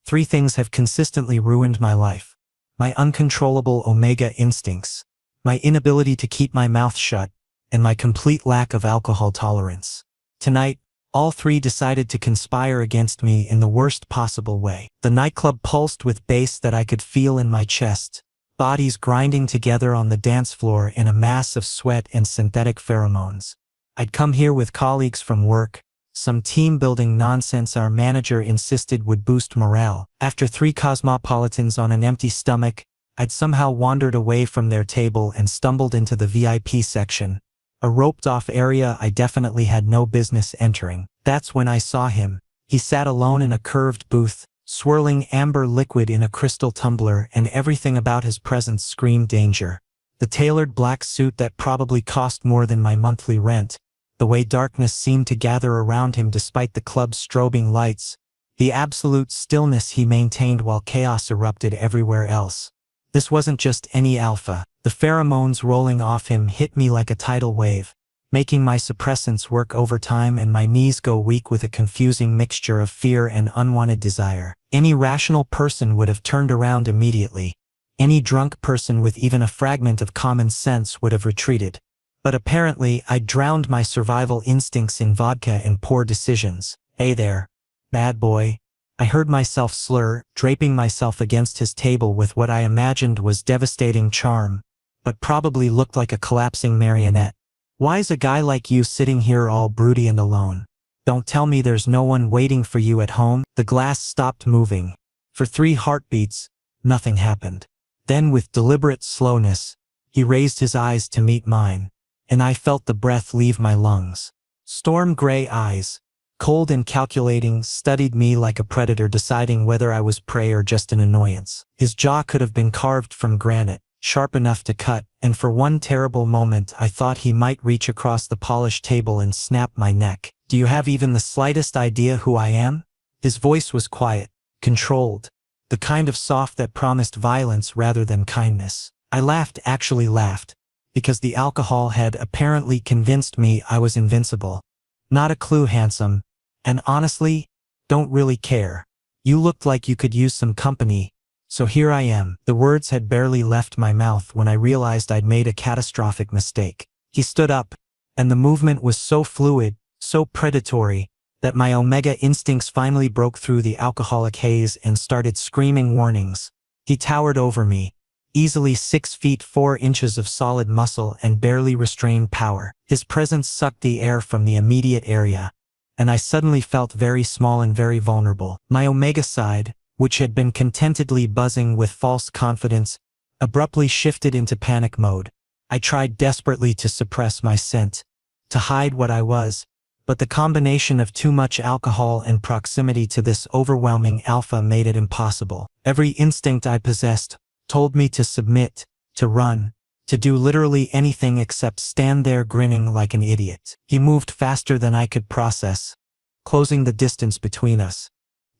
Three things have consistently ruined my life. My uncontrollable omega instincts, my inability to keep my mouth shut, and my complete lack of alcohol tolerance. Tonight, all three decided to conspire against me in the worst possible way. The nightclub pulsed with bass that I could feel in my chest, bodies grinding together on the dance floor in a mass of sweat and synthetic pheromones. I'd come here with colleagues from work, some team-building nonsense our manager insisted would boost morale. After 3 cosmopolitans on an empty stomach, I'd somehow wandered away from their table and stumbled into the VIP section, a roped-off area I definitely had no business entering. That's when I saw him. He sat alone in a curved booth, swirling amber liquid in a crystal tumbler, and everything about his presence screamed danger. The tailored black suit that probably cost more than my monthly rent, the way darkness seemed to gather around him despite the club's strobing lights, the absolute stillness he maintained while chaos erupted everywhere else. This wasn't just any alpha. The pheromones rolling off him hit me like a tidal wave, making my suppressants work overtime and my knees go weak with a confusing mixture of fear and unwanted desire. Any rational person would have turned around immediately. Any drunk person with even a fragment of common sense would have retreated. But apparently, I drowned my survival instincts in vodka and poor decisions. "Hey there, bad boy," I heard myself slur, draping myself against his table with what I imagined was devastating charm, but probably looked like a collapsing marionette. "Why's a guy like you sitting here all broody and alone? Don't tell me there's no one waiting for you at home?" The glass stopped moving. For 3 heartbeats, nothing happened. Then with deliberate slowness, he raised his eyes to meet mine, and I felt the breath leave my lungs. Storm gray eyes, cold and calculating, studied me like a predator deciding whether I was prey or just an annoyance. His jaw could have been carved from granite, sharp enough to cut, and for one terrible moment I thought he might reach across the polished table and snap my neck. "Do you have even the slightest idea who I am?" His voice was quiet, controlled, the kind of soft that promised violence rather than kindness. I laughed, actually laughed, because the alcohol had apparently convinced me I was invincible. "Not a clue, handsome, and honestly, don't really care. You looked like you could use some company, so here I am." The words had barely left my mouth when I realized I'd made a catastrophic mistake. He stood up, and the movement was so fluid, so predatory, that my omega instincts finally broke through the alcoholic haze and started screaming warnings. He towered over me, easily 6 feet 4 inches of solid muscle and barely restrained power. His presence sucked the air from the immediate area, and I suddenly felt very small and very vulnerable. My omega side, which had been contentedly buzzing with false confidence, abruptly shifted into panic mode. I tried desperately to suppress my scent, to hide what I was, but the combination of too much alcohol and proximity to this overwhelming alpha made it impossible. Every instinct I possessed told me to submit, to run, to do literally anything except stand there grinning like an idiot. He moved faster than I could process, closing the distance between us.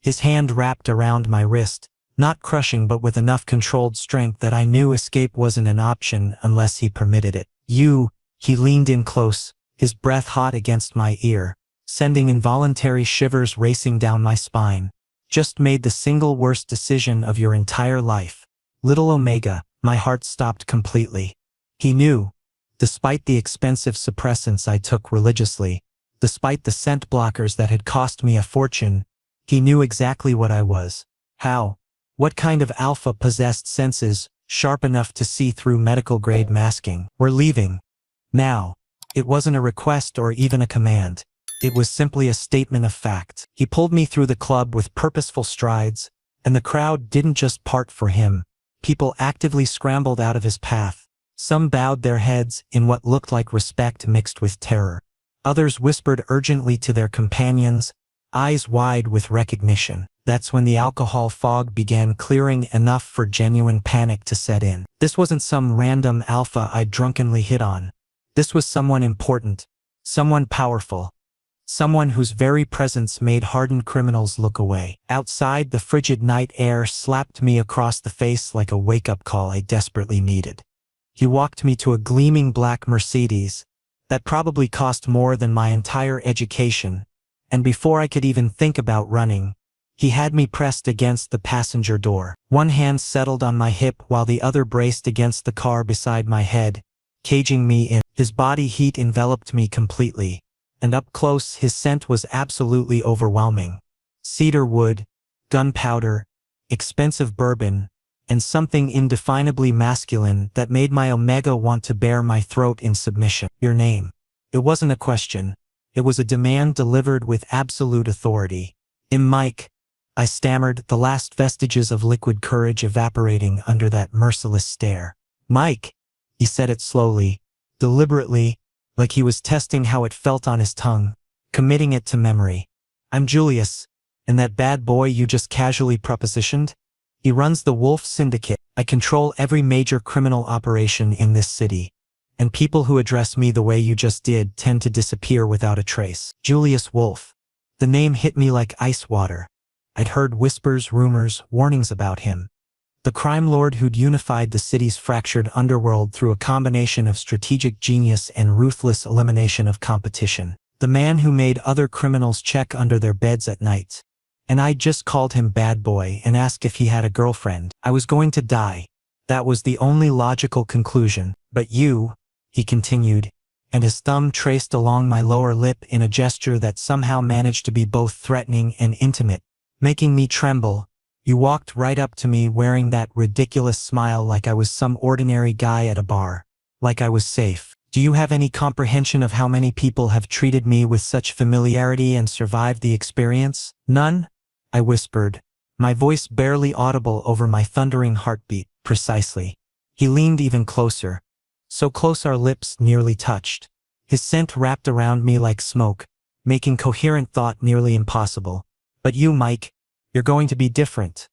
His hand wrapped around my wrist, not crushing but with enough controlled strength that I knew escape wasn't an option unless he permitted it. "You," he leaned in close, his breath hot against my ear, sending involuntary shivers racing down my spine. "Just made the single worst decision of your entire life. Little omega." My heart stopped completely. He knew, despite the expensive suppressants I took religiously, despite the scent blockers that had cost me a fortune, he knew exactly what I was. How? What kind of alpha possessed senses, sharp enough to see through medical-grade masking? "We're leaving. Now." It wasn't a request or even a command. It was simply a statement of fact. He pulled me through the club with purposeful strides, and the crowd didn't just part for him. People actively scrambled out of his path. Some bowed their heads in what looked like respect mixed with terror. Others whispered urgently to their companions, eyes wide with recognition. That's when the alcohol fog began clearing enough for genuine panic to set in. This wasn't some random alpha I'd drunkenly hit on. This was someone important, someone powerful, someone whose very presence made hardened criminals look away. Outside, the frigid night air slapped me across the face like a wake-up call I desperately needed. He walked me to a gleaming black Mercedes that probably cost more than my entire education, and before I could even think about running, He had me pressed against the passenger door. One hand settled on my hip while the other braced against the car beside my head, caging me in. His body heat enveloped me completely, and up close his scent was absolutely overwhelming. Cedar wood, gunpowder, expensive bourbon, and something indefinably masculine that made my Omega want to bare my throat in submission. Your name. It wasn't a question. It was a demand delivered with absolute authority. Mike, I stammered, the last vestiges of liquid courage evaporating under that merciless stare. Mike, he said it slowly, deliberately, like he was testing how it felt on his tongue, committing it to memory. I'm Julius, and that bad boy you just casually propositioned? He runs the Wolf Syndicate. I control every major criminal operation in this city, and people who address me the way you just did tend to disappear without a trace. Julius Wolf. The name hit me like ice water. I'd heard whispers, rumors, warnings about him. The crime lord who'd unified the city's fractured underworld through a combination of strategic genius and ruthless elimination of competition. The man who made other criminals check under their beds at night. And I just called him bad boy and asked if he had a girlfriend. I was going to die. That was the only logical conclusion. But you, he continued, and his thumb traced along my lower lip in a gesture that somehow managed to be both threatening and intimate, making me tremble. You walked right up to me wearing that ridiculous smile like I was some ordinary guy at a bar. Like I was safe. Do you have any comprehension of how many people have treated me with such familiarity and survived the experience? None? I whispered, my voice barely audible over my thundering heartbeat. Precisely. He leaned even closer. So close our lips nearly touched. His scent wrapped around me like smoke, making coherent thought nearly impossible. But you, Mike, you're going to be different.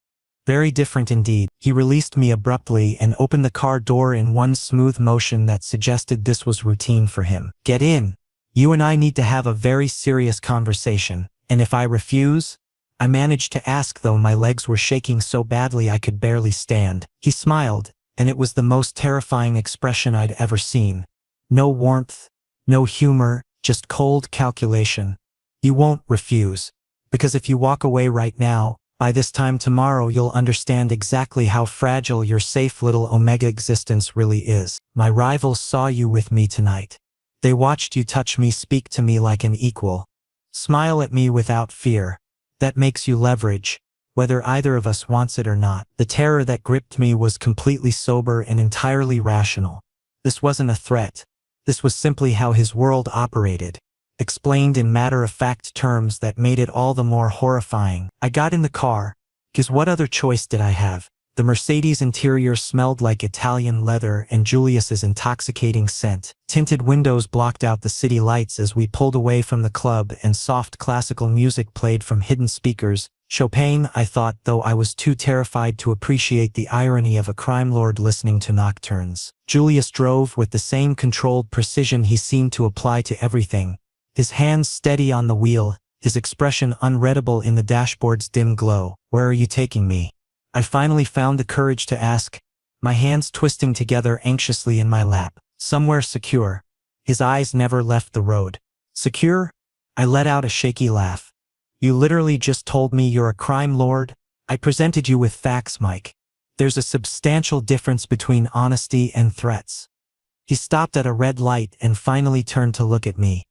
Very different indeed. He released me abruptly and opened the car door in one smooth motion that suggested this was routine for him. Get in. You and I need to have a very serious conversation. And if I refuse? I managed to ask, though my legs were shaking so badly I could barely stand. He smiled, and it was the most terrifying expression I'd ever seen. No warmth, no humor, just cold calculation. You won't refuse. Because if you walk away right now, by this time tomorrow you'll understand exactly how fragile your safe little Omega existence really is. My rivals saw you with me tonight. They watched you touch me, speak to me like an equal. Smile at me without fear. That makes you leverage, whether either of us wants it or not. The terror that gripped me was completely sober and entirely rational. This wasn't a threat. This was simply how his world operated, explained in matter-of-fact terms that made it all the more horrifying. I got in the car, because what other choice did I have? The Mercedes interior smelled like Italian leather and Julius's intoxicating scent. Tinted windows blocked out the city lights as we pulled away from the club, and soft classical music played from hidden speakers. Chopin, I thought, though I was too terrified to appreciate the irony of a crime lord listening to nocturnes. Julius drove with the same controlled precision he seemed to apply to everything, his hands steady on the wheel, his expression unreadable in the dashboard's dim glow. Where are you taking me? I finally found the courage to ask, my hands twisting together anxiously in my lap. Somewhere secure. His eyes never left the road. Secure? I let out a shaky laugh. You literally just told me you're a crime lord? I presented you with facts, Mike. There's a substantial difference between honesty and threats. He stopped at a red light and finally turned to look at me.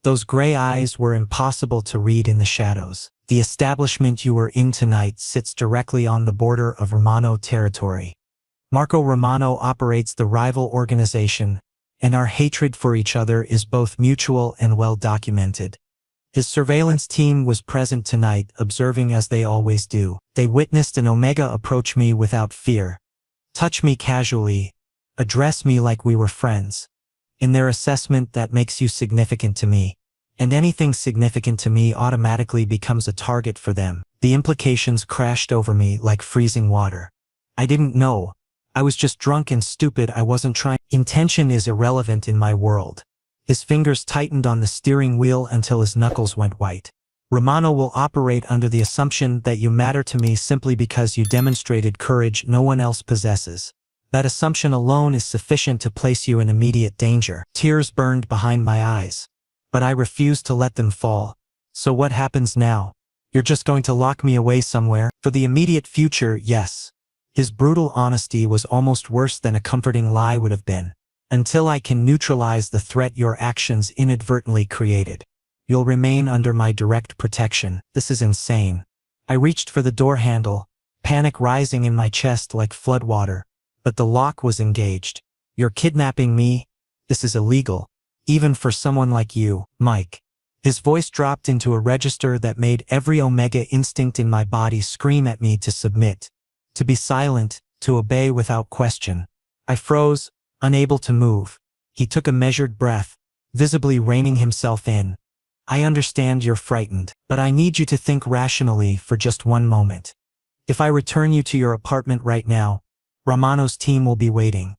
Those gray eyes were impossible to read in the shadows. The establishment you were in tonight sits directly on the border of Romano territory. Marco Romano operates the rival organization, and our hatred for each other is both mutual and well documented. His surveillance team was present tonight, observing as they always do. They witnessed an Omega approach me without fear, touch me casually, address me like we were friends. In their assessment, that makes you significant to me. And anything significant to me automatically becomes a target for them. The implications crashed over me like freezing water. I didn't know. I was just drunk and stupid. I wasn't trying. Intention is irrelevant in my world. His fingers tightened on the steering wheel until his knuckles went white. Romano will operate under the assumption that you matter to me simply because you demonstrated courage no one else possesses. That assumption alone is sufficient to place you in immediate danger. Tears burned behind my eyes. But I refused to let them fall. So what happens now? You're just going to lock me away somewhere? For the immediate future, yes. His brutal honesty was almost worse than a comforting lie would have been. Until I can neutralize the threat your actions inadvertently created, you'll remain under my direct protection. This is insane. I reached for the door handle, panic rising in my chest like floodwater. But the lock was engaged. You're kidnapping me? This is illegal. Even for someone like you, Mike. His voice dropped into a register that made every omega instinct in my body scream at me to submit, to be silent, to obey without question. I froze, unable to move. He took a measured breath, visibly reining himself in. I understand you're frightened, but I need you to think rationally for just one moment. If I return you to your apartment right now, Romano's team will be waiting.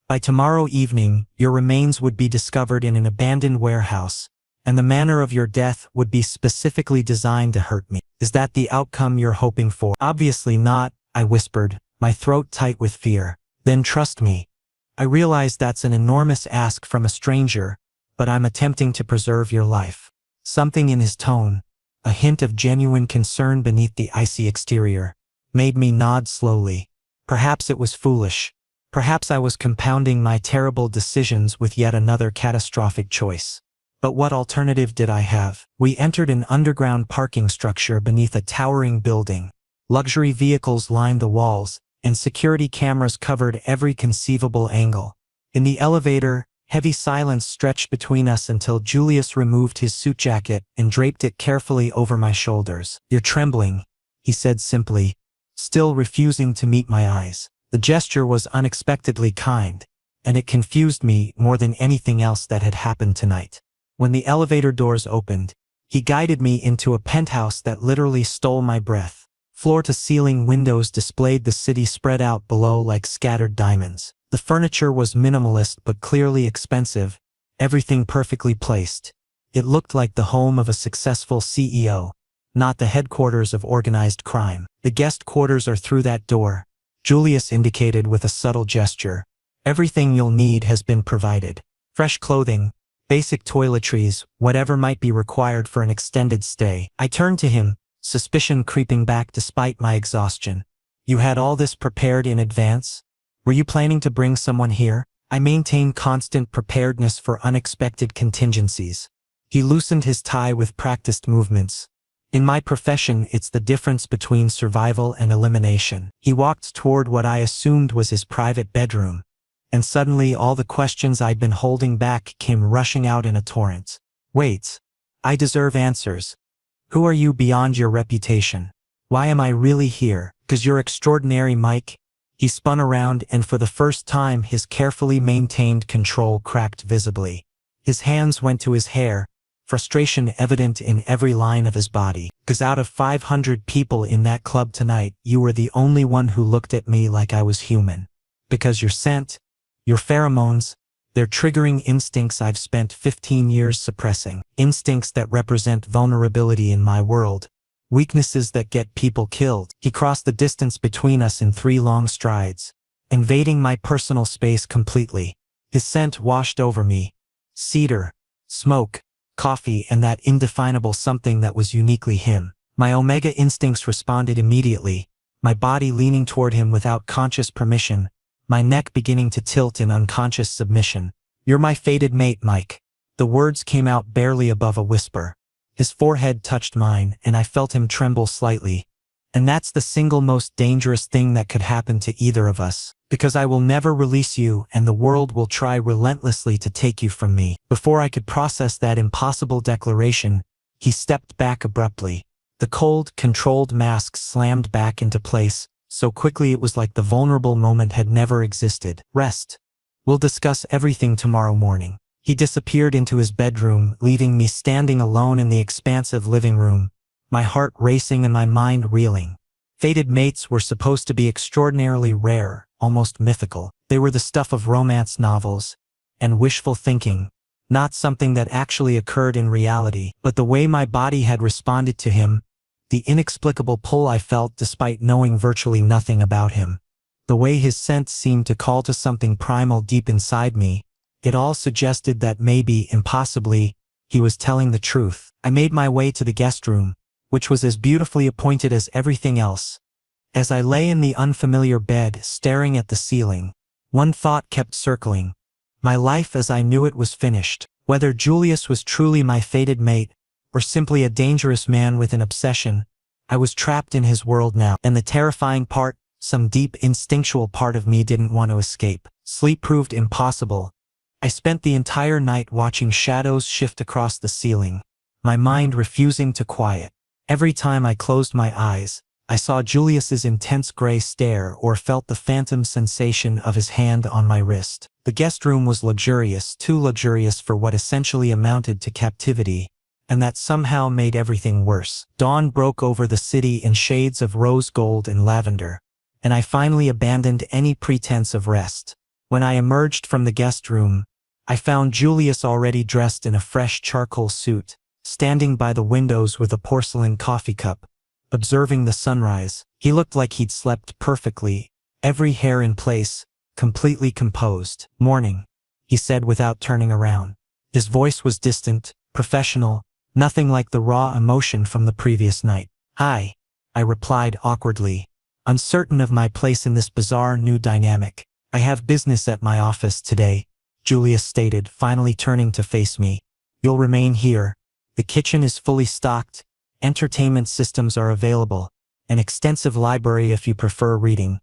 By tomorrow evening, your remains would be discovered in an abandoned warehouse, and the manner of your death would be specifically designed to hurt me. Is that the outcome you're hoping for? Obviously not, I whispered, my throat tight with fear. Then trust me. I realize that's an enormous ask from a stranger, but I'm attempting to preserve your life. Something in his tone, a hint of genuine concern beneath the icy exterior, made me nod slowly. Perhaps it was foolish. Perhaps I was compounding my terrible decisions with yet another catastrophic choice. But what alternative did I have? We entered an underground parking structure beneath a towering building. Luxury vehicles lined the walls, and security cameras covered every conceivable angle. In the elevator, heavy silence stretched between us until Julius removed his suit jacket and draped it carefully over my shoulders. You're trembling, he said simply, still refusing to meet my eyes. The gesture was unexpectedly kind, and it confused me more than anything else that had happened tonight. When the elevator doors opened, he guided me into a penthouse that literally stole my breath. Floor-to-ceiling windows displayed the city spread out below like scattered diamonds. The furniture was minimalist but clearly expensive, everything perfectly placed. It looked like the home of a successful CEO, not the headquarters of organized crime. The guest quarters are through that door, Julius indicated with a subtle gesture. Everything you'll need has been provided. Fresh clothing, basic toiletries, whatever might be required for an extended stay. I turned to him, suspicion creeping back despite my exhaustion. You had all this prepared in advance? Were you planning to bring someone here? I maintained constant preparedness for unexpected contingencies. He loosened his tie with practiced movements. In my profession, it's the difference between survival and elimination. He walked toward what I assumed was his private bedroom. And suddenly all the questions I'd been holding back came rushing out in a torrent. Wait. I deserve answers. Who are you beyond your reputation? Why am I really here? 'Cause you're extraordinary, Mike. He spun around and for the first time his carefully maintained control cracked visibly. His hands went to his hair, frustration evident in every line of his body. 'Cause out of 500 people in that club tonight, you were the only one who looked at me like I was human. Because your scent, your pheromones, they're triggering instincts I've spent 15 years suppressing. Instincts that represent vulnerability in my world. Weaknesses that get people killed. He crossed the distance between us in 3 long strides, invading my personal space completely. His scent washed over me. Cedar, smoke, coffee, and that indefinable something that was uniquely him. My omega instincts responded immediately, my body leaning toward him without conscious permission, my neck beginning to tilt in unconscious submission. You're my fated mate, Mike. The words came out barely above a whisper. His forehead touched mine, and I felt him tremble slightly. And that's the single most dangerous thing that could happen to either of us. Because I will never release you, and the world will try relentlessly to take you from me. Before I could process that impossible declaration, he stepped back abruptly. The cold, controlled mask slammed back into place, so quickly it was like the vulnerable moment had never existed. Rest. We'll discuss everything tomorrow morning. He disappeared into his bedroom, leaving me standing alone in the expansive living room, my heart racing and my mind reeling. Fated mates were supposed to be extraordinarily rare, almost mythical. They were the stuff of romance novels and wishful thinking, not something that actually occurred in reality. But the way my body had responded to him, the inexplicable pull I felt despite knowing virtually nothing about him, the way his scent seemed to call to something primal deep inside me, it all suggested that maybe, impossibly, he was telling the truth. I made my way to the guest room, which was as beautifully appointed as everything else. As I lay in the unfamiliar bed, staring at the ceiling, one thought kept circling. My life as I knew it was finished. Whether Julius was truly my fated mate, or simply a dangerous man with an obsession, I was trapped in his world now. And the terrifying part, some deep instinctual part of me didn't want to escape. Sleep proved impossible. I spent the entire night watching shadows shift across the ceiling, my mind refusing to quiet. Every time I closed my eyes, I saw Julius's intense gray stare or felt the phantom sensation of his hand on my wrist. The guest room was luxurious, too luxurious for what essentially amounted to captivity, and that somehow made everything worse. Dawn broke over the city in shades of rose gold and lavender, and I finally abandoned any pretense of rest. When I emerged from the guest room, I found Julius already dressed in a fresh charcoal suit, standing by the windows with a porcelain coffee cup, observing the sunrise. He looked like he'd slept perfectly, every hair in place, completely composed. "Morning," he said without turning around. His voice was distant, professional, nothing like the raw emotion from the previous night. "Hi," I replied awkwardly, uncertain of my place in this bizarre new dynamic. "I have business at my office today," Julius stated, finally turning to face me. "You'll remain here. The kitchen is fully stocked, entertainment systems are available, an extensive library if you prefer reading,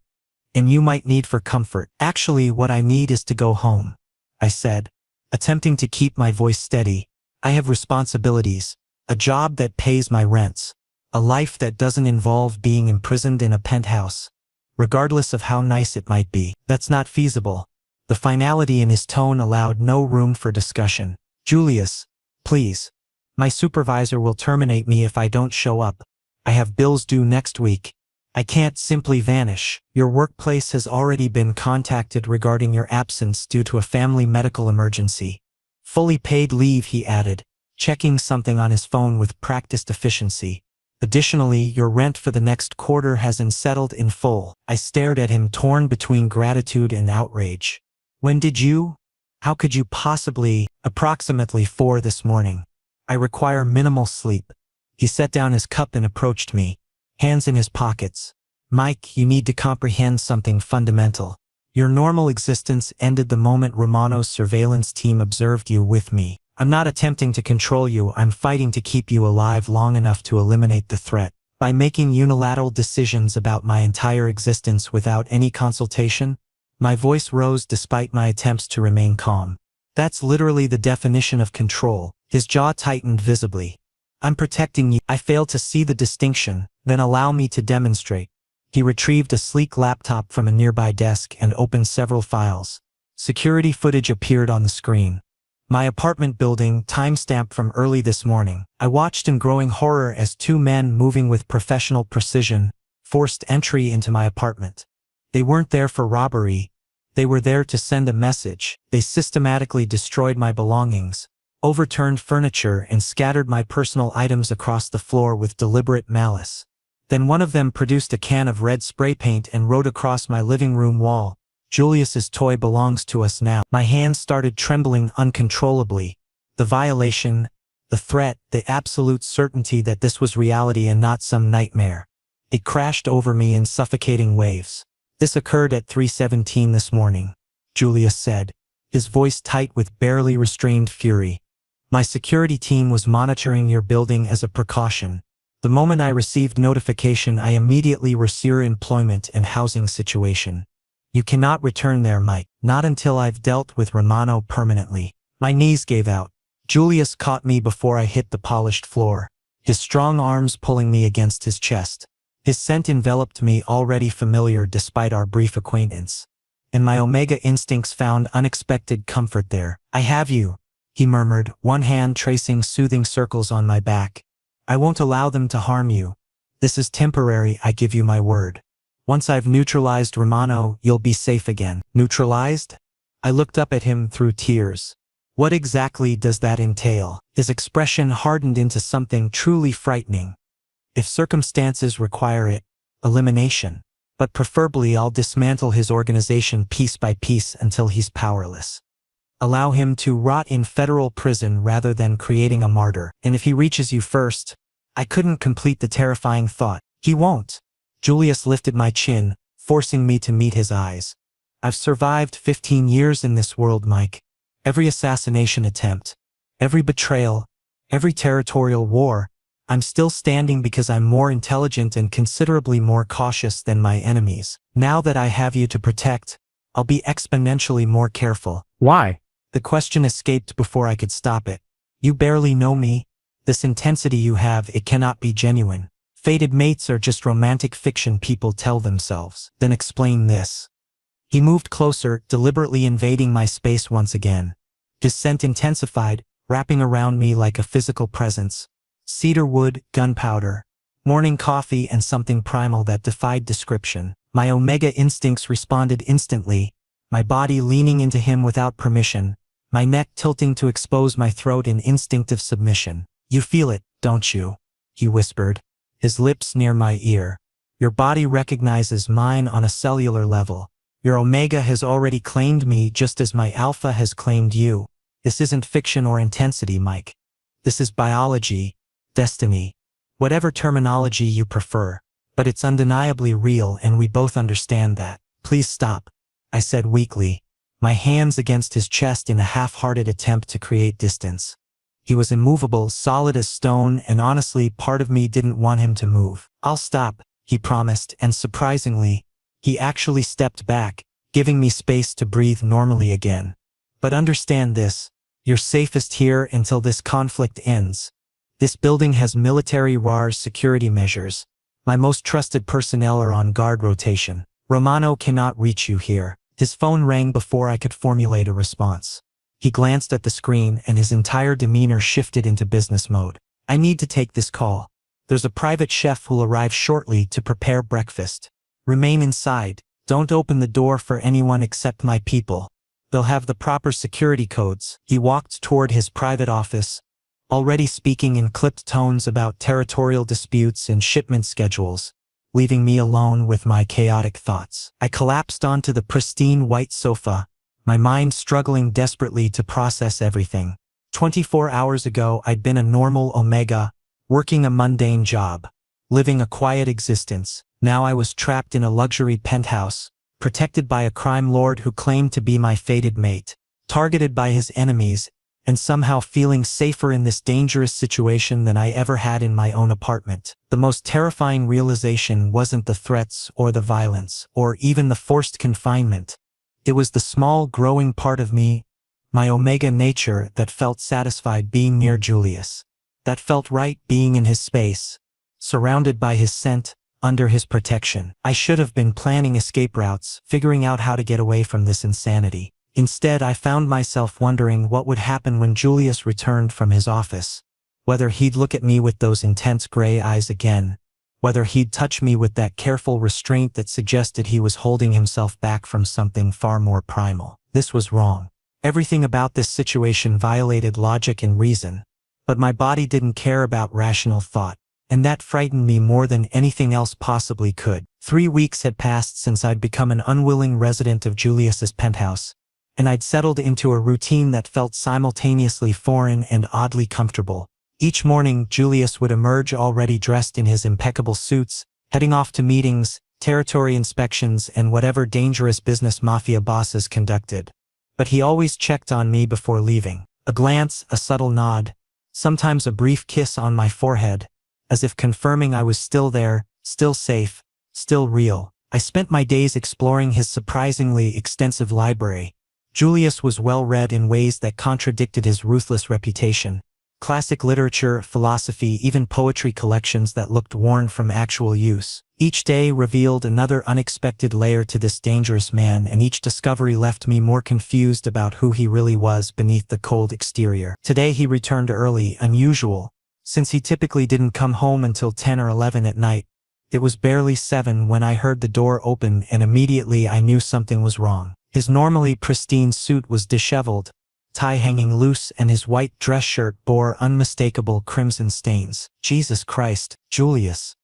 and you might need for comfort." "Actually, what I need is to go home," I said, attempting to keep my voice steady. "I have responsibilities, a job that pays my rents, a life that doesn't involve being imprisoned in a penthouse, regardless of how nice it might be." "That's not feasible." The finality in his tone allowed no room for discussion. "Julius, please. My supervisor will terminate me if I don't show up. I have bills due next week. I can't simply vanish." "Your workplace has already been contacted regarding your absence due to a family medical emergency. Fully paid leave," he added, checking something on his phone with practiced efficiency. "Additionally, your rent for the next quarter has been settled in full." I stared at him, torn between gratitude and outrage. "When did you? How could you possibly?" "Approximately 4 this morning. I require minimal sleep." He set down his cup and approached me, hands in his pockets. "Mike, you need to comprehend something fundamental. Your normal existence ended the moment Romano's surveillance team observed you with me. I'm not attempting to control you, I'm fighting to keep you alive long enough to eliminate the threat. By making unilateral decisions about my entire existence without any consultation." My voice rose despite my attempts to remain calm. "That's literally the definition of control." His jaw tightened visibly. "I'm protecting you." I failed to see the distinction. "Then allow me to demonstrate." He retrieved a sleek laptop from a nearby desk and opened several files. Security footage appeared on the screen. My apartment building, timestamp from early this morning. I watched in growing horror as 2 men moving with professional precision forced entry into my apartment. They weren't there for robbery. They were there to send a message. They systematically destroyed my belongings, overturned furniture, and scattered my personal items across the floor with deliberate malice. Then one of them produced a can of red spray paint and wrote across my living room wall, "Julius's toy belongs to us now." My hands started trembling uncontrollably. The violation, the threat, the absolute certainty that this was reality and not some nightmare. It crashed over me in suffocating waves. "This occurred at 3:17 this morning," Julius said, his voice tight with barely restrained fury. "My security team was monitoring your building as a precaution. The moment I received notification, I immediately resumed your employment and housing situation. You cannot return there, Mike, not until I've dealt with Romano permanently." My knees gave out. Julius caught me before I hit the polished floor, his strong arms pulling me against his chest. His scent enveloped me, already familiar despite our brief acquaintance, and my Omega instincts found unexpected comfort there. "I have you," he murmured, one hand tracing soothing circles on my back. "I won't allow them to harm you. This is temporary, I give you my word. Once I've neutralized Romano, you'll be safe again." "Neutralized?" I looked up at him through tears. "What exactly does that entail?" His expression hardened into something truly frightening. "If circumstances require it, elimination. But preferably I'll dismantle his organization piece by piece until he's powerless. Allow him to rot in federal prison rather than creating a martyr. And if he reaches you first, I couldn't complete the terrifying thought. He won't. Julius lifted my chin, forcing me to meet his eyes. I've survived 15 years in this world, Mike. Every assassination attempt, every betrayal, every territorial war. I'm still standing because I'm more intelligent and considerably more cautious than my enemies. Now that I have you to protect, I'll be exponentially more careful. Why? The question escaped before I could stop it. You barely know me. This intensity you have, it cannot be genuine. Fated mates are just romantic fiction people tell themselves. Then explain this. He moved closer, deliberately invading my space once again. His scent intensified, wrapping around me like a physical presence. Cedar wood, gunpowder, morning coffee, and something primal that defied description. My omega instincts responded instantly, my body leaning into him without permission, my neck tilting to expose my throat in instinctive submission. You feel it, don't you? He whispered, his lips near my ear. Your body recognizes mine on a cellular level. Your omega has already claimed me just as my alpha has claimed you. This isn't fiction or intensity, Mike. This is biology, destiny, whatever terminology you prefer. But it's undeniably real, and we both understand that. Please stop, I said weakly, my hands against his chest in a half-hearted attempt to create distance. He was immovable, solid as stone, and honestly, part of me didn't want him to move. I'll stop, he promised, and surprisingly, he actually stepped back, giving me space to breathe normally again. But understand this, you're safest here until this conflict ends. This building has military WAR's security measures. My most trusted personnel are on guard rotation. Romano cannot reach you here. His phone rang before I could formulate a response. He glanced at the screen and his entire demeanor shifted into business mode. I need to take this call. There's a private chef who'll arrive shortly to prepare breakfast. Remain inside. Don't open the door for anyone except my people. They'll have the proper security codes. He walked toward his private office, already speaking in clipped tones about territorial disputes and shipment schedules, leaving me alone with my chaotic thoughts. I collapsed onto the pristine white sofa, my mind struggling desperately to process everything. 24 hours ago, I'd been a normal omega, working a mundane job, living a quiet existence. Now I was trapped in a luxury penthouse, protected by a crime lord who claimed to be my fated mate, targeted by his enemies, and somehow feeling safer in this dangerous situation than I ever had in my own apartment. The most terrifying realization wasn't the threats or the violence or even the forced confinement. It was the small growing part of me, my omega nature, that felt satisfied being near Julius. That felt right being in his space, surrounded by his scent, under his protection. I should have been planning escape routes, figuring out how to get away from this insanity. Instead, I found myself wondering what would happen when Julius returned from his office. Whether he'd look at me with those intense gray eyes again. Whether he'd touch me with that careful restraint that suggested he was holding himself back from something far more primal. This was wrong. Everything about this situation violated logic and reason. But my body didn't care about rational thought. And that frightened me more than anything else possibly could. 3 weeks had passed since I'd become an unwilling resident of Julius's penthouse, and I'd settled into a routine that felt simultaneously foreign and oddly comfortable. Each morning, Julius would emerge already dressed in his impeccable suits, heading off to meetings, territory inspections, and whatever dangerous business Mafia bosses conducted. But he always checked on me before leaving. A glance, a subtle nod, sometimes a brief kiss on my forehead, as if confirming I was still there, still safe, still real. I spent my days exploring his surprisingly extensive library. Julius was well-read in ways that contradicted his ruthless reputation. Classic literature, philosophy, even poetry collections that looked worn from actual use. Each day revealed another unexpected layer to this dangerous man, and each discovery left me more confused about who he really was beneath the cold exterior. Today he returned early, unusual, since he typically didn't come home until 10 or 11 at night. It was barely 7 when I heard the door open, and immediately I knew something was wrong. His normally pristine suit was disheveled, tie hanging loose, and his white dress shirt bore unmistakable crimson stains. Jesus Christ, Julius.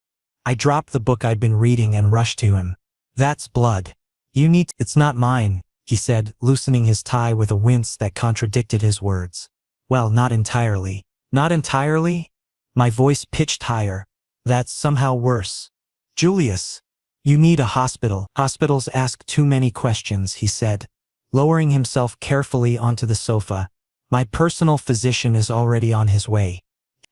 I dropped the book I'd been reading and rushed to him. That's blood. You need to— It's not mine, he said, loosening his tie with a wince that contradicted his words. Well, not entirely. Not entirely? My voice pitched higher. That's somehow worse. Julius, you need a hospital. Hospitals ask too many questions, he said, lowering himself carefully onto the sofa. My personal physician is already on his way.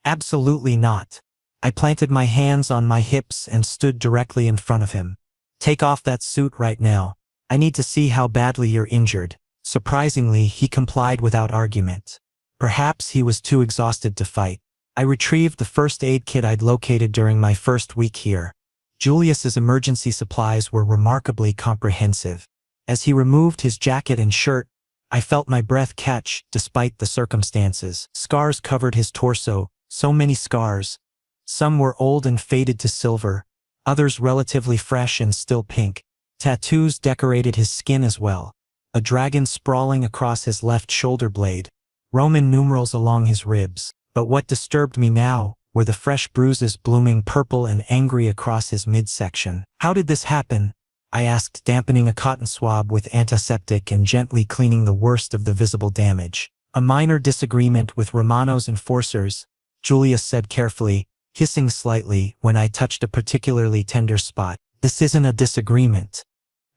Absolutely not. I planted my hands on my hips and stood directly in front of him. Take off that suit right now. I need to see how badly you're injured. Surprisingly, he complied without argument. Perhaps he was too exhausted to fight. I retrieved the first aid kit I'd located during my first week here. Julius's emergency supplies were remarkably comprehensive. As he removed his jacket and shirt, I felt my breath catch, despite the circumstances. Scars covered his torso, so many scars. Some were old and faded to silver, others relatively fresh and still pink. Tattoos decorated his skin as well. A dragon sprawling across his left shoulder blade, Roman numerals along his ribs. But what disturbed me now were the fresh bruises blooming purple and angry across his midsection. How did this happen? I asked, dampening a cotton swab with antiseptic and gently cleaning the worst of the visible damage. A minor disagreement with Romano's enforcers, Julius said carefully, hissing slightly when I touched a particularly tender spot. This isn't a disagreement.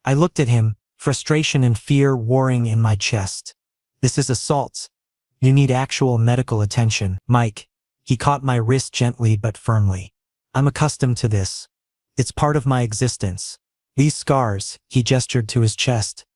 I looked at him, frustration and fear warring in my chest. This is assault. You need actual medical attention, Mike. He caught my wrist gently but firmly. I'm accustomed to this. It's part of my existence. These scars, he gestured to his chest.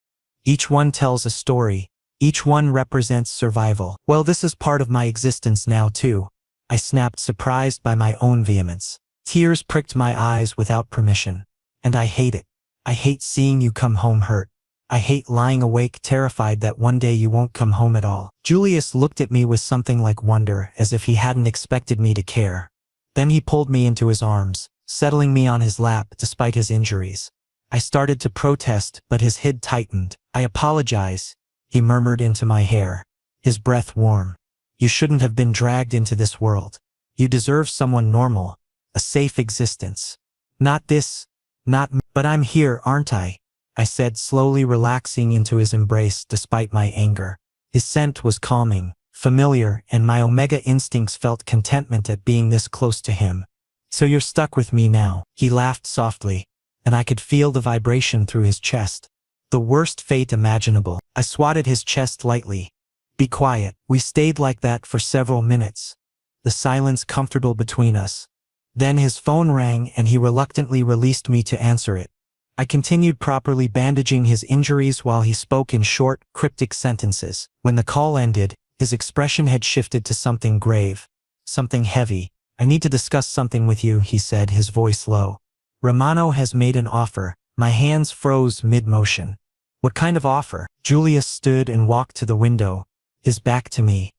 Each one tells a story. Each one represents survival. Well, this is part of my existence now too. I snapped, surprised by my own vehemence. Tears pricked my eyes without permission. And I hate it. I hate seeing you come home hurt. I hate lying awake terrified that one day you won't come home at all. Julius looked at me with something like wonder, as if he hadn't expected me to care. Then he pulled me into his arms, settling me on his lap despite his injuries. I started to protest, but his head tightened. I apologize, he murmured into my hair, his breath warm. You shouldn't have been dragged into this world. You deserve someone normal, a safe existence. Not this, not me. But I'm here, aren't I? I said, slowly relaxing into his embrace despite my anger. His scent was calming, familiar, and my omega instincts felt contentment at being this close to him. So you're stuck with me now. He laughed softly, and I could feel the vibration through his chest. The worst fate imaginable. I swatted his chest lightly. Be quiet. We stayed like that for several minutes, the silence comfortable between us. Then his phone rang and he reluctantly released me to answer it. I continued properly bandaging his injuries while he spoke in short, cryptic sentences. When the call ended, his expression had shifted to something grave, something heavy. I need to discuss something with you, he said, his voice low. Romano has made an offer. My hands froze mid-motion. What kind of offer? Julius stood and walked to the window, his back to me.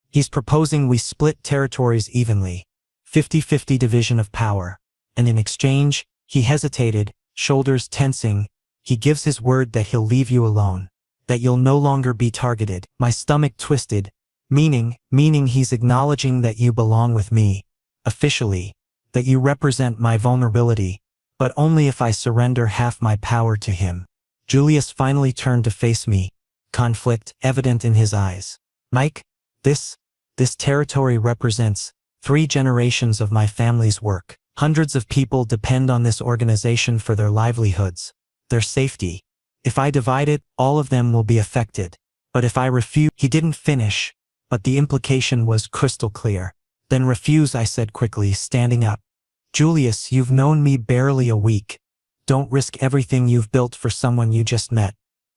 He's proposing we split territories evenly. 50-50 division of power. And in exchange, he hesitated, shoulders tensing, he gives his word that he'll leave you alone, that you'll no longer be targeted. My stomach twisted, meaning he's acknowledging that you belong with me, officially, that you represent my vulnerability, but only if I surrender half my power to him. Julius finally turned to face me, conflict evident in his eyes. Mike, this territory represents 3 generations of my family's work. Hundreds of people depend on this organization for their livelihoods, their safety. If I divide it, all of them will be affected. But if I refuse, he didn't finish, but the implication was crystal clear. Then refuse, I said quickly, standing up. Julius, you've known me barely a week. Don't risk everything you've built for someone you just met.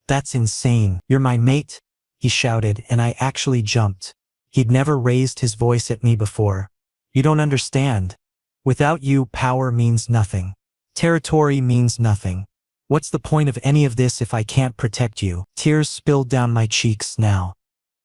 That's insane. You're my mate, he shouted, and I actually jumped. He'd never raised his voice at me before. You don't understand. Without you, power means nothing. Territory means nothing. What's the point of any of this if I can't protect you? Tears spilled down my cheeks now.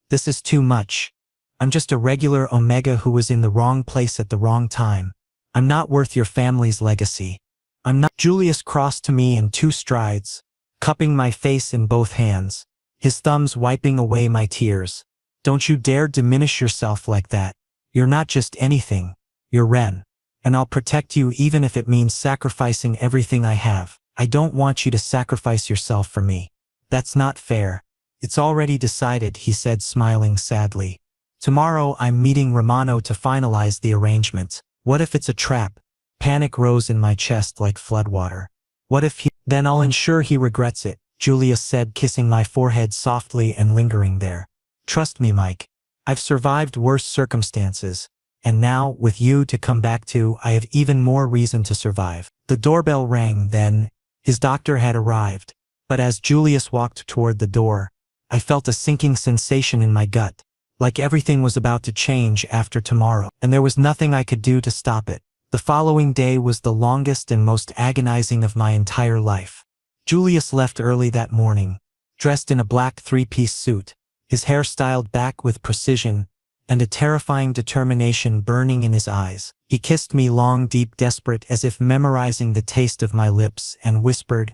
This is too much. I'm just a regular Omega who was in the wrong place at the wrong time. I'm not worth your family's legacy. I'm not. Julius crossed to me in 2 strides, cupping my face in both hands, his thumbs wiping away my tears. Don't you dare diminish yourself like that. You're not just anything. You're Ren. And I'll protect you even if it means sacrificing everything I have. I don't want you to sacrifice yourself for me. That's not fair. It's already decided, he said, smiling sadly. Tomorrow I'm meeting Romano to finalize the arrangement. What if it's a trap? Panic rose in my chest like floodwater. What if he— Then I'll ensure he regrets it, Julius said, kissing my forehead softly and lingering there. Trust me, Mike. I've survived worse circumstances. And now, with you to come back to, I have even more reason to survive. The doorbell rang then. His doctor had arrived. But as Julius walked toward the door, I felt a sinking sensation in my gut. Like everything was about to change after tomorrow, and there was nothing I could do to stop it. The following day was the longest and most agonizing of my entire life. Julius left early that morning, dressed in a black three-piece suit, his hair styled back with precision, and a terrifying determination burning in his eyes. He kissed me long, deep, desperate, as if memorizing the taste of my lips, and whispered,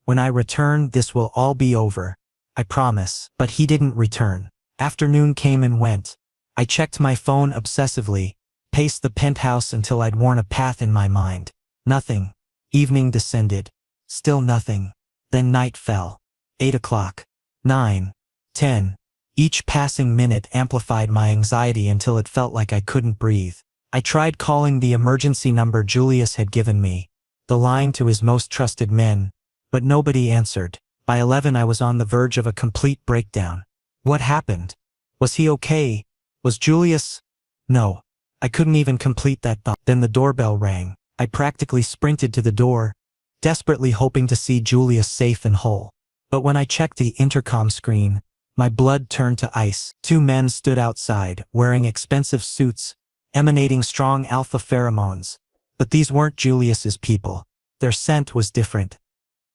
"When I return, this will all be over. I promise." But he didn't return. Afternoon came and went. I checked my phone obsessively, paced the penthouse until I'd worn a path in my mind. Nothing. Evening descended. Still nothing. Then night fell. 8 o'clock. 9. 10. Each passing minute amplified my anxiety until it felt like I couldn't breathe. I tried calling the emergency number Julius had given me, the line to his most trusted men, but nobody answered. By 11 I was on the verge of a complete breakdown. What happened? Was he okay? Was Julius— No. I couldn't even complete that thought. Then the doorbell rang. I practically sprinted to the door, desperately hoping to see Julius safe and whole. But when I checked the intercom screen, my blood turned to ice. 2 men stood outside, wearing expensive suits, emanating strong alpha pheromones. But these weren't Julius's people. Their scent was different.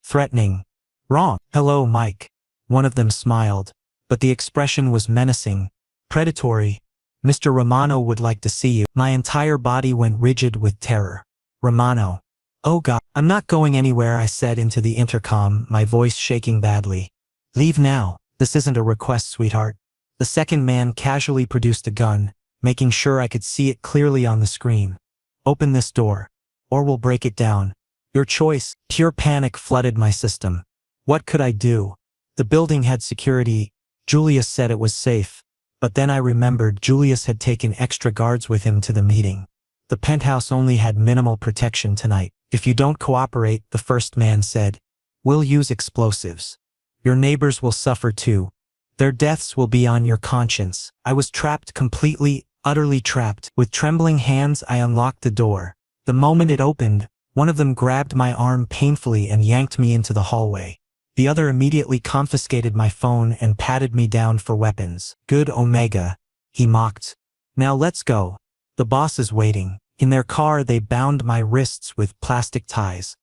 Threatening. Wrong. "Hello, Mike." One of them smiled, but the expression was menacing, predatory. "Mr. Romano would like to see you." My entire body went rigid with terror. Romano. "Oh God." "I'm not going anywhere," I said into the intercom, my voice shaking badly. "Leave now. This isn't a request, sweetheart." The second man casually produced a gun, making sure I could see it clearly on the screen. "Open this door, or we'll break it down. Your choice." Pure panic flooded my system. What could I do? The building had security. Julius said it was safe. But then I remembered Julius had taken extra guards with him to the meeting. The penthouse only had minimal protection tonight. "If you don't cooperate," the first man said, "we'll use explosives. Your neighbors will suffer too. Their deaths will be on your conscience." I was trapped completely, utterly trapped. With trembling hands I unlocked the door. The moment it opened, one of them grabbed my arm painfully and yanked me into the hallway. The other immediately confiscated my phone and patted me down for weapons. "Good Omega," he mocked. "Now let's go. The boss is waiting." In their car they bound my wrists with plastic ties.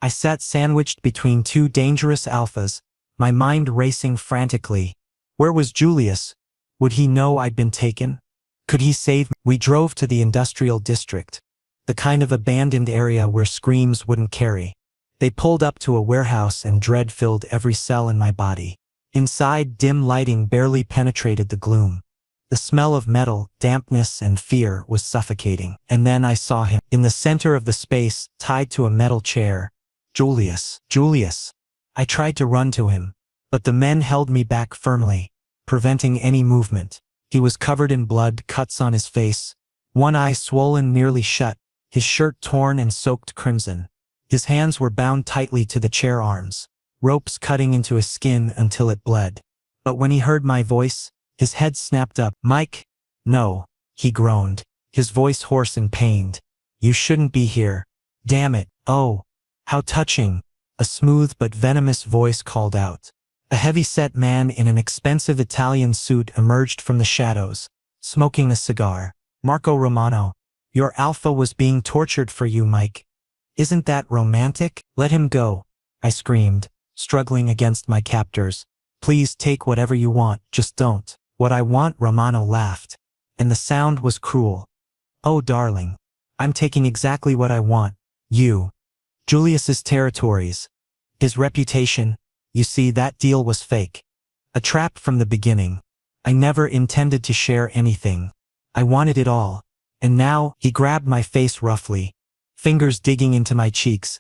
I sat sandwiched between 2 dangerous alphas, my mind racing frantically. Where was Julius? Would he know I'd been taken? Could he save me? We drove to the industrial district, the kind of abandoned area where screams wouldn't carry. They pulled up to a warehouse and dread filled every cell in my body. Inside, dim lighting barely penetrated the gloom. The smell of metal, dampness, and fear was suffocating. And then I saw him, in the center of the space, tied to a metal chair. Julius. Julius. I tried to run to him, but the men held me back firmly, preventing any movement. He was covered in blood, cuts on his face, one eye swollen nearly shut, his shirt torn and soaked crimson. His hands were bound tightly to the chair arms, ropes cutting into his skin until it bled. But when he heard my voice, his head snapped up. "Mike?" "No," he groaned, his voice hoarse and pained. "You shouldn't be here. Damn it." "Oh, how touching," a smooth but venomous voice called out. A heavy-set man in an expensive Italian suit emerged from the shadows, smoking a cigar. "Marco Romano, your alpha was being tortured for you, Mike. Isn't that romantic?" "Let him go," I screamed, struggling against my captors. "Please take whatever you want, just don't." "What I want," Romano laughed, and the sound was cruel. "Oh darling, I'm taking exactly what I want. You. Julius's territories. His reputation. You see, that deal was fake. A trap from the beginning. I never intended to share anything. I wanted it all. And now," he grabbed my face roughly, fingers digging into my cheeks.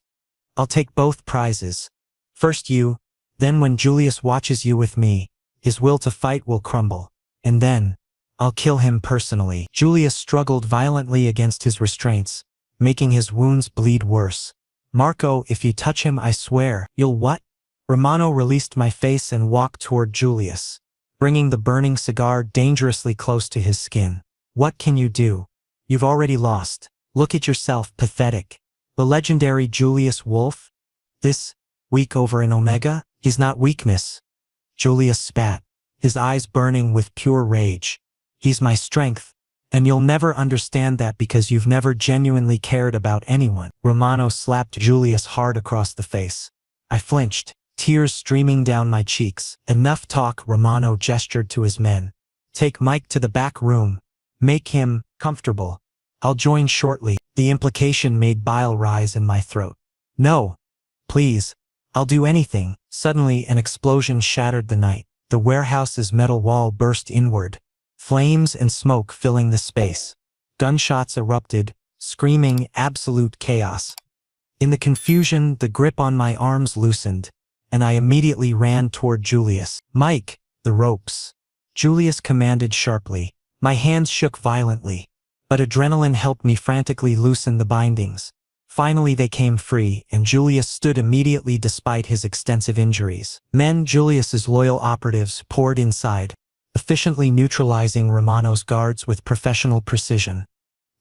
"I'll take both prizes. First you, then when Julius watches you with me, his will to fight will crumble. And then, I'll kill him personally. Julius struggled violently against his restraints, making his wounds bleed worse. Marco, if you touch him, I swear. You'll what? Romano released my face and walked toward Julius, bringing the burning cigar dangerously close to his skin. What can you do? You've already lost. Look at yourself, pathetic. The legendary Julius Wolf? This, weak over an omega? He's not weakness. Julius spat, his eyes burning with pure rage. He's my strength, and you'll never understand that because you've never genuinely cared about anyone. Romano slapped Julius hard across the face. I flinched, tears streaming down my cheeks. Enough talk, Romano gestured to his men. Take Mike to the back room. Make him comfortable. I'll join shortly. The implication made bile rise in my throat. No. Please. I'll do anything. Suddenly an explosion shattered the night. The warehouse's metal wall burst inward, flames and smoke filling the space. Gunshots erupted, screaming absolute chaos. In the confusion, the grip on my arms loosened, and I immediately ran toward Julius. Mike, the ropes. Julius commanded sharply. My hands shook violently, but adrenaline helped me frantically loosen the bindings. Finally they came free, and Julius stood immediately despite his extensive injuries. Men, Julius's loyal operatives, poured inside, efficiently neutralizing Romano's guards with professional precision.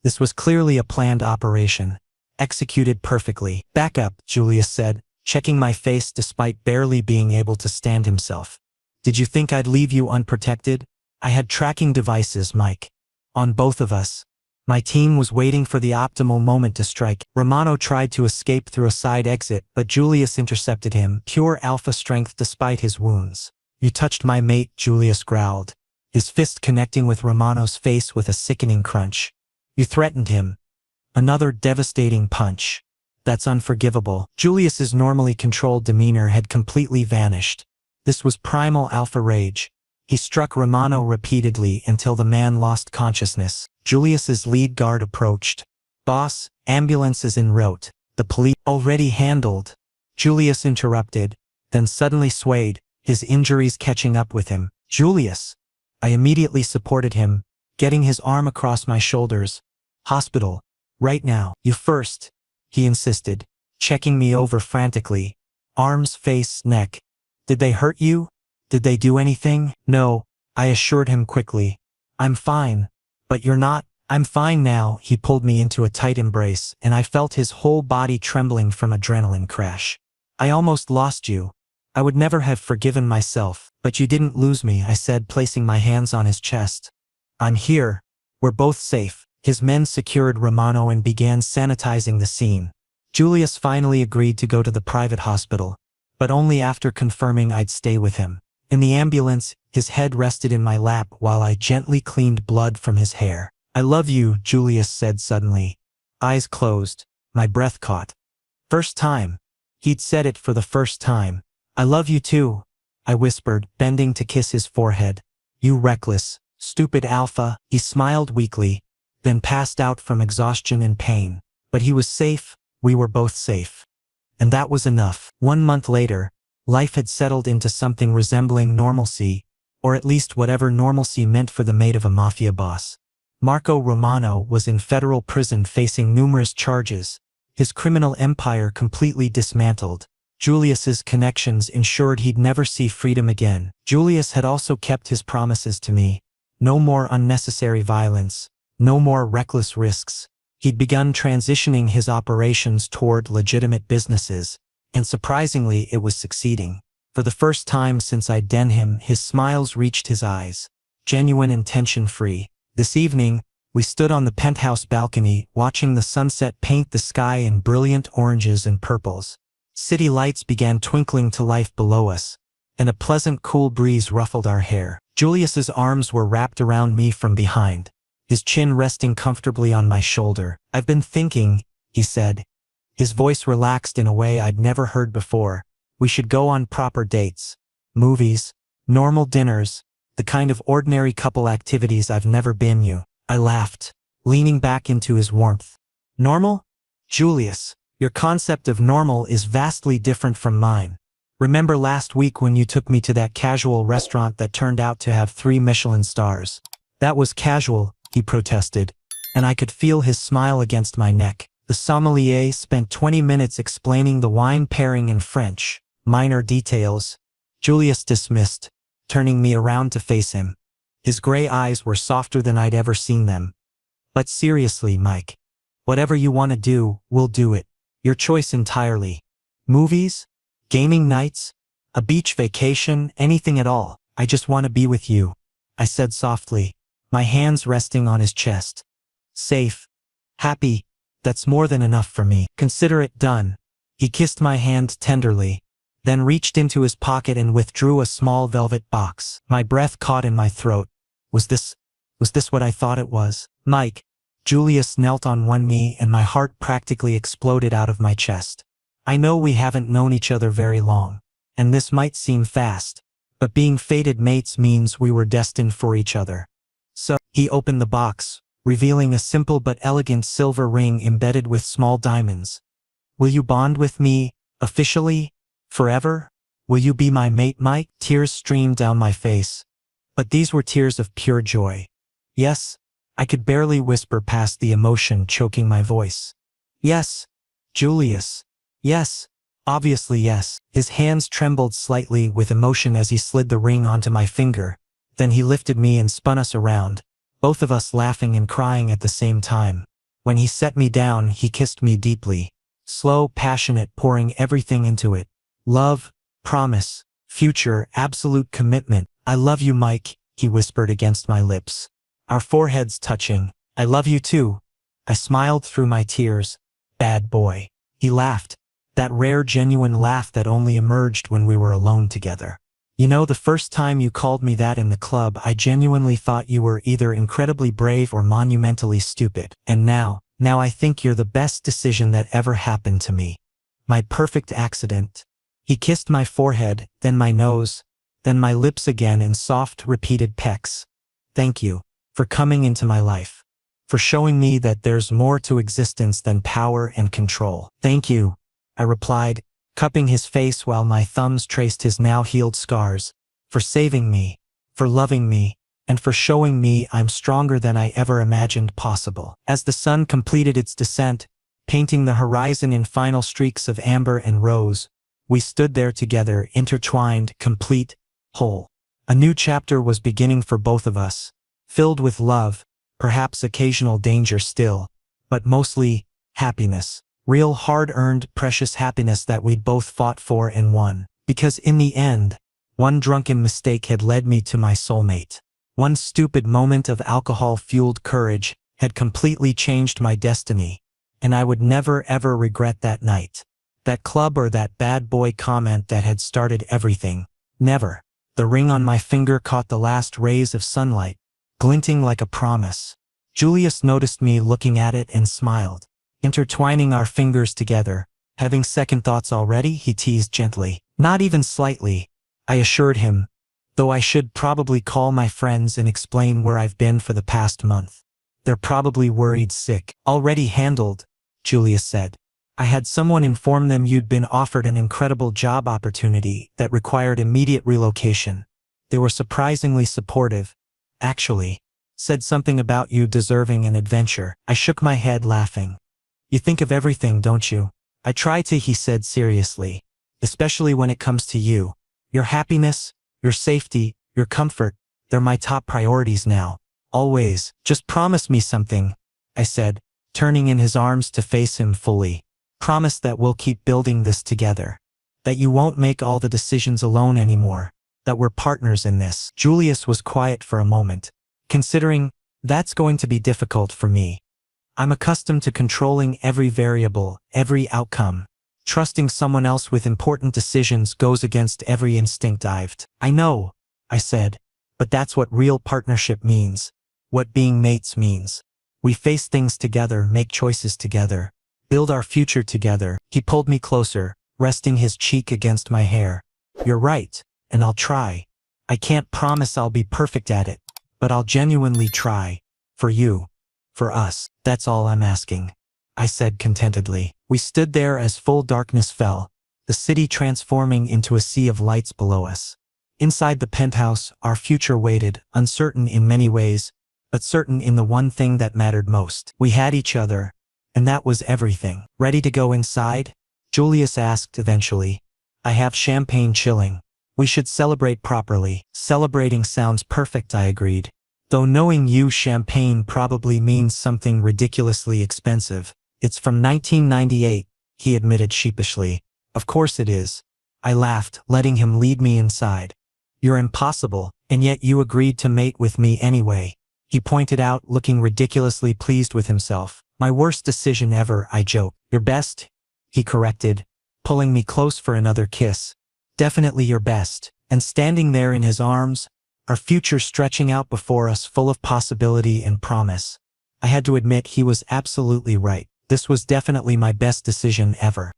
This was clearly a planned operation, executed perfectly. Back up, Julius said, checking my face despite barely being able to stand himself. Did you think I'd leave you unprotected? I had tracking devices, Mike. On both of us. My team was waiting for the optimal moment to strike. Romano tried to escape through a side exit, but Julius intercepted him, pure alpha strength despite his wounds. You touched my mate, Julius growled, his fist connecting with Romano's face with a sickening crunch. You threatened him. Another devastating punch. That's unforgivable. Julius's normally controlled demeanor had completely vanished. This was primal alpha rage. He struck Romano repeatedly until the man lost consciousness. Julius's lead guard approached. Boss, ambulance is en route. The police already handled. Julius interrupted, then suddenly swayed, his injuries catching up with him. Julius. I immediately supported him, getting his arm across my shoulders. Hospital. Right now. You first, he insisted, checking me over frantically. Arms, face, neck. Did they hurt you? Did they do anything? No, I assured him quickly. I'm fine. But you're not. I'm fine now. He pulled me into a tight embrace, and I felt his whole body trembling from adrenaline crash. I almost lost you. I would never have forgiven myself, but you didn't lose me, I said, placing my hands on his chest. I'm here. We're both safe. His men secured Romano and began sanitizing the scene. Julius finally agreed to go to the private hospital, but only after confirming I'd stay with him. In the ambulance, his head rested in my lap while I gently cleaned blood from his hair. I love you, Julius said suddenly. Eyes closed, my breath caught. First time. He'd said it for the first time. I love you too, I whispered, bending to kiss his forehead. You reckless, stupid alpha. He smiled weakly, then passed out from exhaustion and pain. But he was safe, we were both safe. And that was enough. 1 month later, life had settled into something resembling normalcy, or at least whatever normalcy meant for the mate of a mafia boss. Marco Romano was in federal prison facing numerous charges, his criminal empire completely dismantled. Julius's connections ensured he'd never see freedom again. Julius had also kept his promises to me. No more unnecessary violence, no more reckless risks. He'd begun transitioning his operations toward legitimate businesses, and surprisingly it was succeeding. For the first time since I'd done him, his smiles reached his eyes, genuine and tension-free. This evening, we stood on the penthouse balcony, watching the sunset paint the sky in brilliant oranges and purples. City lights began twinkling to life below us, and a pleasant cool breeze ruffled our hair. Julius's arms were wrapped around me from behind, his chin resting comfortably on my shoulder. I've been thinking, he said. His voice relaxed in a way I'd never heard before. We should go on proper dates. Movies, normal dinners, the kind of ordinary couple activities I've never been you. I laughed, leaning back into his warmth. Normal? Julius, your concept of normal is vastly different from mine. Remember last week when you took me to that casual restaurant that turned out to have 3 Michelin stars? That was casual, he protested, and I could feel his smile against my neck. The sommelier spent 20 minutes explaining the wine pairing in French, minor details. Julius dismissed, turning me around to face him. His gray eyes were softer than I'd ever seen them. But seriously, Mike. Whatever you want to do, we'll do it. Your choice entirely. Movies? Gaming nights? A beach vacation? Anything at all. I just want to be with you, I said softly, my hands resting on his chest. Safe. Happy. That's more than enough for me. Consider it done. He kissed my hand tenderly, then reached into his pocket and withdrew a small velvet box. My breath caught in my throat. Was this what I thought it was? Mike. Julius knelt on one knee and my heart practically exploded out of my chest. I know we haven't known each other very long, and this might seem fast, but being fated mates means we were destined for each other. So, he opened the box, revealing a simple but elegant silver ring embedded with small diamonds. Will you bond with me, officially, forever? Will you be my mate, Mike? Tears streamed down my face, but these were tears of pure joy. Yes, I could barely whisper past the emotion choking my voice. Yes, Julius. Yes, obviously yes. His hands trembled slightly with emotion as he slid the ring onto my finger. Then he lifted me and spun us around, both of us laughing and crying at the same time. When he set me down, he kissed me deeply. Slow, passionate, pouring everything into it. Love, promise, future, absolute commitment. I love you, Mike, he whispered against my lips, our foreheads touching. I love you too. I smiled through my tears. Bad boy. He laughed, that rare genuine laugh that only emerged when we were alone together. You know, the first time you called me that in the club, I genuinely thought you were either incredibly brave or monumentally stupid. And now I think you're the best decision that ever happened to me. My perfect accident. He kissed my forehead, then my nose, then my lips again in soft, repeated pecks. Thank you for coming into my life, for showing me that there's more to existence than power and control. Thank you, I replied, cupping his face while my thumbs traced his now healed scars, for saving me, for loving me, and for showing me I'm stronger than I ever imagined possible. As the sun completed its descent, painting the horizon in final streaks of amber and rose, we stood there together, intertwined, complete, whole. A new chapter was beginning for both of us, filled with love, perhaps occasional danger still, but mostly happiness. Real hard-earned, precious happiness that we'd both fought for and won. Because in the end, one drunken mistake had led me to my soulmate. One stupid moment of alcohol-fueled courage had completely changed my destiny, and I would never ever regret that night. That club or that bad boy comment that had started everything. Never. The ring on my finger caught the last rays of sunlight, glinting like a promise. Julius noticed me looking at it and smiled. Intertwining our fingers together. Having second thoughts already? He teased gently. Not even slightly, I assured him, though I should probably call my friends and explain where I've been for the past month. They're probably worried sick. Already handled, Julius said. I had someone inform them you'd been offered an incredible job opportunity that required immediate relocation. They were surprisingly supportive. Actually, said something about you deserving an adventure. I shook my head, laughing. You think of everything, don't you? I try to, he said seriously, especially when it comes to you. Your happiness, your safety, your comfort, they're my top priorities now. Always. Just promise me something, I said, turning in his arms to face him fully. Promise that we'll keep building this together. That you won't make all the decisions alone anymore. That we're partners in this. Julius was quiet for a moment, considering, that's going to be difficult for me. I'm accustomed to controlling every variable, every outcome. Trusting someone else with important decisions goes against every instinct I know, I said, but that's what real partnership means. What being mates means. We face things together, make choices together, build our future together. He pulled me closer, resting his cheek against my hair. You're right, and I'll try. I can't promise I'll be perfect at it, but I'll genuinely try. For you. For us. That's all I'm asking, I said contentedly. We stood there as full darkness fell, the city transforming into a sea of lights below us. Inside the penthouse, our future waited, uncertain in many ways, but certain in the one thing that mattered most. We had each other, and that was everything. Ready to go inside? Julius asked eventually. I have champagne chilling. We should celebrate properly. Celebrating sounds perfect, I agreed. Though knowing you, champagne probably means something ridiculously expensive. It's from 1998, he admitted sheepishly. Of course it is. I laughed, letting him lead me inside. You're impossible, and yet you agreed to mate with me anyway, he pointed out, looking ridiculously pleased with himself. My worst decision ever, I joked. Your best, he corrected, pulling me close for another kiss. Definitely your best. And standing there in his arms, our future stretching out before us, full of possibility and promise. I had to admit he was absolutely right. This was definitely my best decision ever.